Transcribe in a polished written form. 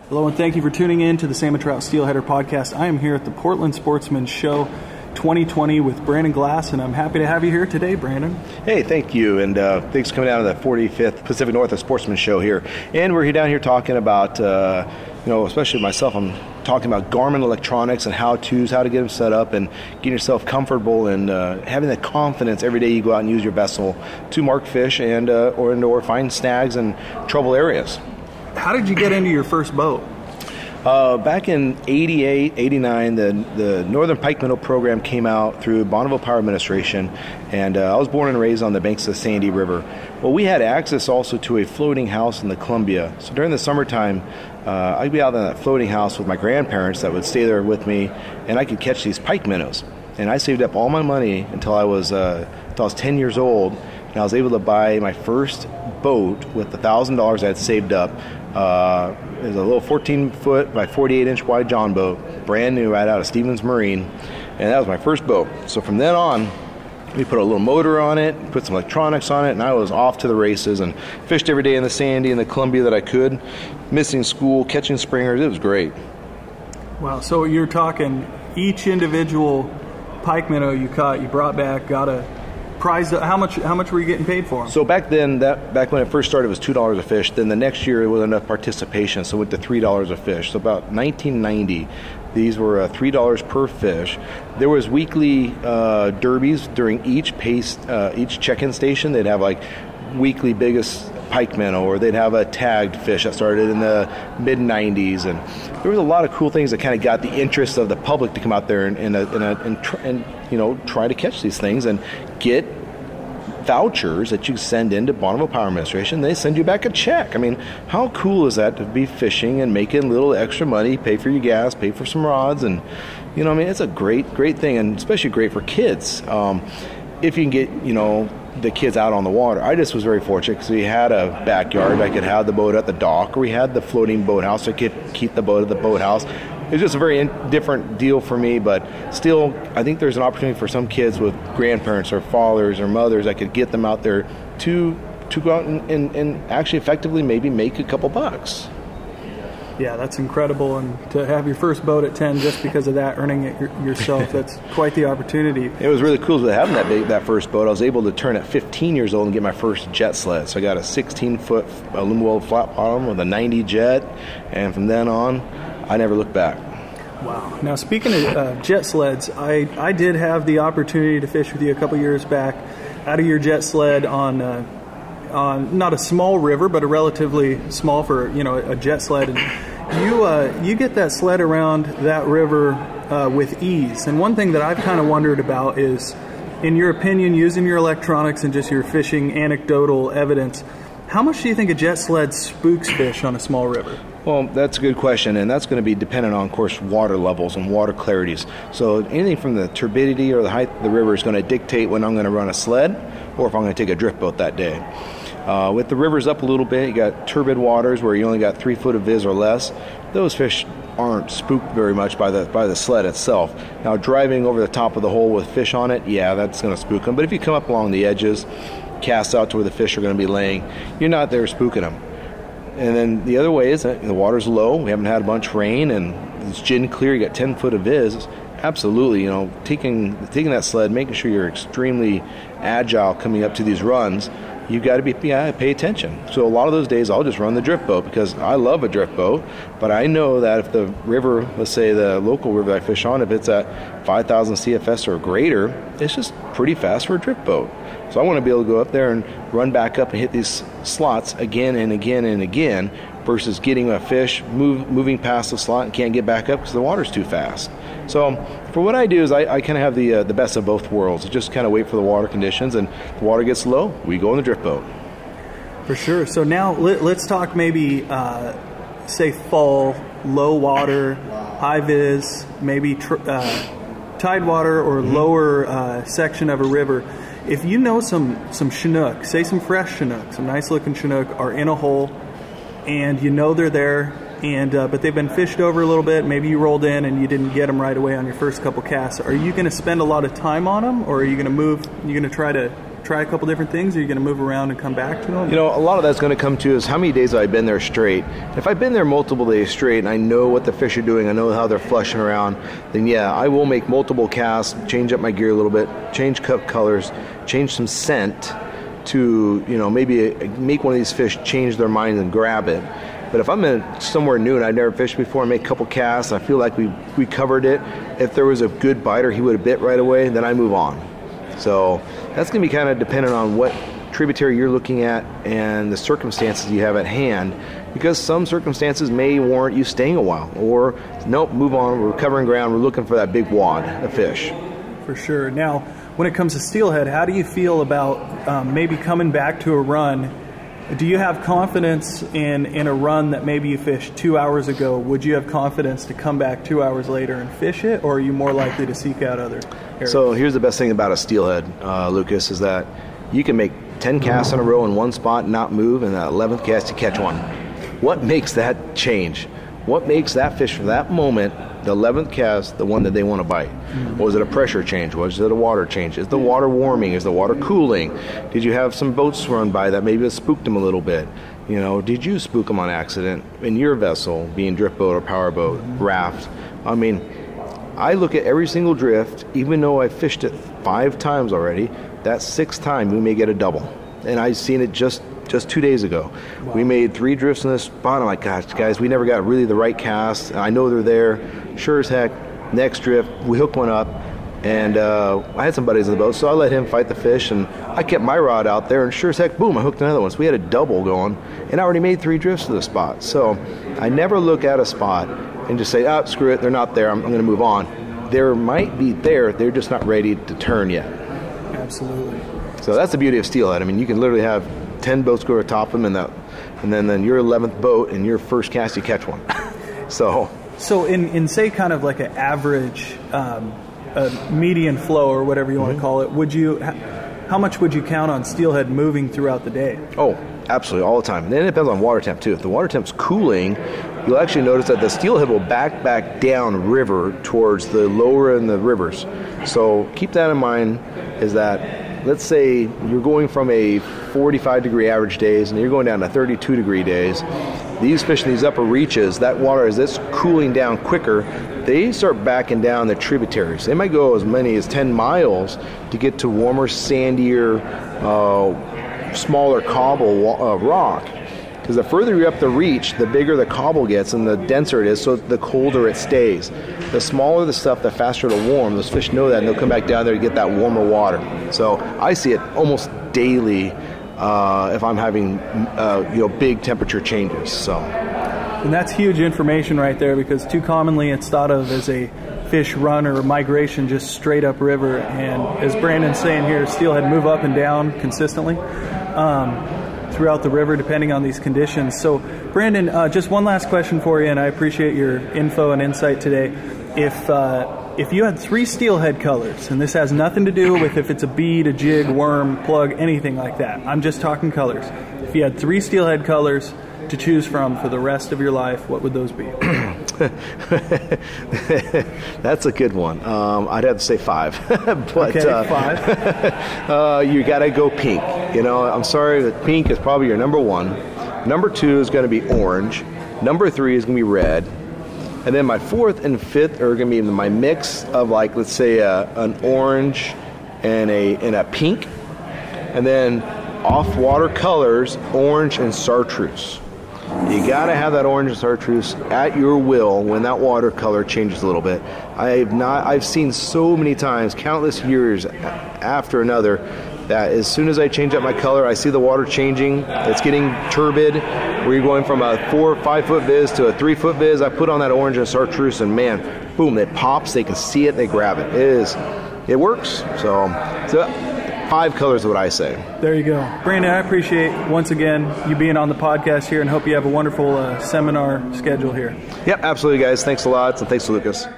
Hello, and thank you for tuning in to the Salmon Trout Steelheader podcast. I am here at the Portland Sportsman Show 2020 with Brandon Glass, and I'm happy to have you here today, Brandon. Hey, thank you, and thanks for coming down to the 45th Pacific Northwest Sportsman Show here. And we're down here talking about, especially myself, I'm talking about Garmin electronics and how-tos, how to get them set up, and getting yourself comfortable and having the confidence every day you go out and use your vessel to mark fish and or find snags and trouble areas. How did you get into your first boat? Back in 88, 89, the Northern Pikeminnnow program came out through Bonneville Power Administration, and I was born and raised on the banks of the Sandy River. Well, we had access also to a floating house in the Columbia. So during the summertime, I'd be out on that floating house with my grandparents that would stay there with me, and I could catch these pikeminnows. And I saved up all my money until I was 10 years old, and I was able to buy my first boat with the $1,000 I had saved up. It was a little 14-foot by 48-inch wide John boat, brand new, right out of Stevens Marine, and that was my first boat. So from then on, we put a little motor on it, put some electronics on it, and I was off to the races and fished every day in the Sandy and the Columbia that I could, missing school, catching springers. It was great. Wow, so you're talking each individual pike minnow you caught, you brought back, got a prize. How much were you getting paid for them? So back then, back when it first started, it was $2 a fish. Then the next year, it was enough participation, so it went to $3 a fish. So about 1990, these were $3 per fish. There was weekly derbies during each check-in station. They'd have like weekly biggest pike minnow, or they'd have a tagged fish that started in the mid-90s, and there was a lot of cool things that kind of got the interest of the public to come out there and try to catch these things and get vouchers that you send into Bonneville Power Administration. They send you back a check. I mean, how cool is that to be fishing and making a little extra money, pay for your gas, pay for some rods, and it's a great thing, and especially great for kids. If you can get the kids out on the water. I just was very fortunate because we had a backyard. I could have the boat at the dock, or we had the floating boathouse. So I could keep the boat at the boathouse. It was just a very different deal for me, but still, I think there's an opportunity for some kids with grandparents or fathers or mothers that could get them out there to go out and actually effectively maybe make a couple bucks. Yeah, that's incredible, and to have your first boat at 10 just because of that, earning it yourself, that's quite the opportunity. It was really cool having that first boat. I was able to turn at 15 years old and get my first jet sled. So I got a 16-foot aluminum flat bottom with a 90 jet, and from then on, I never looked back. Wow. Now, speaking of jet sleds, I did have the opportunity to fish with you a couple years back out of your jet sled on not a small river, but a relatively small for a jet sled. And you get that sled around that river with ease. And one thing that I've kind of wondered about is, in your opinion, using your electronics and just your fishing anecdotal evidence, how much do you think a jet sled spooks fish on a small river? Well, that's a good question, and that's going to be dependent on, of course, water levels and water clarities. So anything from the turbidity or the height of the river is going to dictate when I'm going to run a sled or if I'm going to take a drift boat that day. With the rivers up a little bit, you got turbid waters where you only got 3 foot of viz or less. Those fish aren't spooked very much by the sled itself. Now, driving over the top of the hole with fish on it, yeah, that's going to spook them. But if you come up along the edges, cast out to where the fish are going to be laying, you're not there spooking them. And then the other way is that the water's low. We haven't had a bunch of rain, and it's gin clear. You got 10 foot of viz. Absolutely, taking that sled, making sure you're extremely agile coming up to these runs. You've got to pay attention. So a lot of those days I'll just run the drift boat because I love a drift boat, but I know that if the river, let's say the local river I fish on, if it's at 5,000 CFS or greater, it's just pretty fast for a drift boat. So I want to be able to go up there and run back up and hit these slots again and again and again versus getting a fish moving past the slot and can't get back up because the water's too fast. So for what I do is I kind of have the best of both worlds. I just kind of wait for the water conditions, and if the water gets low, we go in the drift boat. For sure. So now let's talk maybe, say, fall, low water, high viz, maybe tide water or lower section of a river. If you know some Chinook, say some fresh Chinook, some nice looking Chinook are in a hole, and you know they're there, and but they've been fished over a little bit, maybe you rolled in and you didn't get them right away on your first couple casts, are you going to spend a lot of time on them, or are you going to try to try a couple different things? Or are you going to move around and come back to them? You know, a lot of that's going to come to is how many days have I been there straight. If I've been there multiple days straight and I know what the fish are doing, I know how they're flushing around, then yeah, I will make multiple casts, change up my gear a little bit, change colors, change some scent to, you know, maybe make one of these fish change their mind and grab it. But if I'm in somewhere new and I've never fished before, I make a couple casts, I feel like we covered it. If there was a good biter, he would have bit right away, then I move on. So that's going to be kind of dependent on what tributary you're looking at and the circumstances you have at hand, because some circumstances may warrant you staying a while, or nope, move on, we're covering ground, we're looking for that big wad of fish. For sure. Now, when it comes to steelhead, how do you feel about maybe coming back to a run? Do you have confidence in a run that maybe you fished 2 hours ago? Would you have confidence to come back 2 hours later and fish it, or are you more likely to seek out other areas? So here's the best thing about a steelhead, Lucas, is that you can make 10 casts in a row in one spot and not move, and that 11th cast you catch one. What makes that change? What makes that fish for that moment, the 11th cast, the one that they want to bite? Was it a pressure change? Was it a water change? Is the water warming? Is the water cooling? Did you have some boats run by that maybe spooked them a little bit? You know, did you spook them on accident in your vessel, being drift boat or power boat, raft? I mean, I look at every single drift, even though I fished it 5 times already, that 6th time we may get a double. And I've seen it just 2 days ago. Wow. We made 3 drifts in this spot. I'm like, gosh, guys, we never got really the right cast. I know they're there. Sure as heck, next drift, we hooked one up. And I had some buddies in the boat, so I let him fight the fish. And I kept my rod out there, and sure as heck, boom, I hooked another one. So we had a double going, and I already made 3 drifts to the spot. So I never look at a spot and just say, oh, screw it, they're not there, I'm going to move on. There might be there, they're just not ready to turn yet. Absolutely. So that's the beauty of steelhead. I mean, you can literally have 10 boats go atop them, and then your 11th boat and your first cast you catch one. So in say kind of like an average median flow or whatever you want to call it, how much would you count on steelhead moving throughout the day? Oh, absolutely, all the time. And then it depends on water temp too. If the water temp's cooling, you'll actually notice that the steelhead will back down river towards the lower in the rivers. So keep that in mind, is that let's say you're going from a 45 degree average days and you're going down to 32 degree days. These fish in these upper reaches, that water, as it's cooling down quicker, they start backing down the tributaries. They might go as many as 10 miles to get to warmer, sandier, smaller cobble rock. Because the further you're up the reach, the bigger the cobble gets and the denser it is, so the colder it stays. The smaller the stuff, the faster it'll warm. Those fish know that, and they'll come back down there to get that warmer water. So I see it almost daily if I'm having big temperature changes. So, and that's huge information right there, because too commonly it's thought of as a fish run or migration just straight up river. And as Brandon's saying here, steelhead move up and down consistently throughout the river depending on these conditions. So Brandon, just one last question for you, and I appreciate your info and insight today. If you had 3 steelhead colors, and this has nothing to do with if it's a bead, a jig, worm, plug, anything like that, I'm just talking colors. If you had 3 steelhead colors to choose from for the rest of your life, what would those be? That's a good one. I'd have to say 5. But, okay, 5. You got to go pink. You know, I'm sorry, but pink is probably your number 1. Number 2 is going to be orange. Number 3 is going to be red. And then my 4th and 5th are going to be my mix of, like, let's say an orange and a pink. And then off-water colors, orange and chartreuse. You got to have that orange and chartreuse at your will when that water color changes a little bit. I've seen so many times, countless years after another, that as soon as I change up my color, I see the water changing. It's getting turbid. Where you're going from a 4 or 5 foot viz to a 3 foot viz. I put on that orange and chartreuse, and man, boom, it pops. They can see it. They grab it. It works. So 5 colors is what I say. There you go. Brandon, I appreciate, once again, you being on the podcast here, and hope you have a wonderful seminar schedule here. Yep, absolutely, guys. Thanks a lot, and thanks to Lucas.